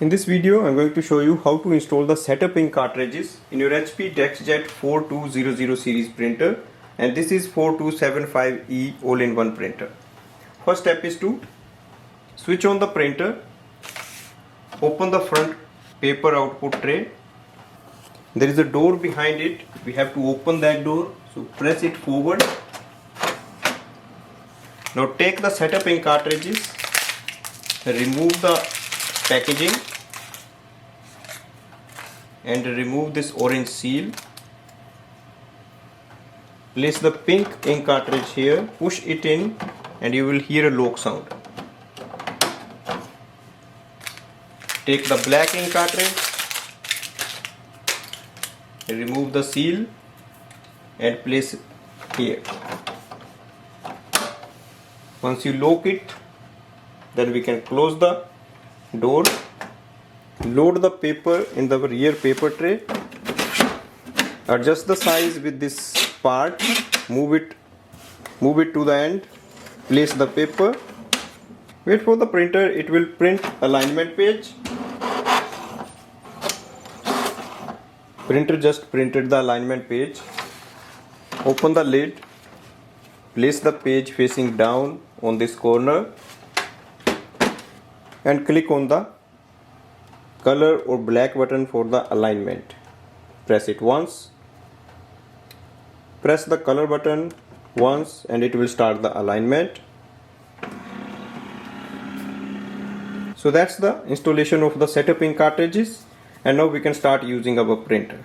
In this video, I'm going to show you how to install the setup ink cartridges in your HP DeskJet 4200 series printer, and this is 4275E all-in-one printer. First step is to switch on the printer, open the front paper output tray. There is a door behind it. We have to open that door, so press it forward. Now take the setup ink cartridges, remove the packaging and remove this orange seal. Place the pink ink cartridge here, push it in and you will hear a lock sound. Take the black ink cartridge, remove the seal and place it here. Once you lock it, then we can close the door. Load the paper in the rear paper tray. Adjust the size with this part. Move it to the end. Place the paper. Wait for the printer. It will print alignment page. Printer just printed the alignment page. Open the lid. Place the page facing down on this corner and click on the color or black button for the alignment. Press it once. Press the color button once and it will start the alignment. So that's the installation of the setup ink cartridges, and now we can start using our printer.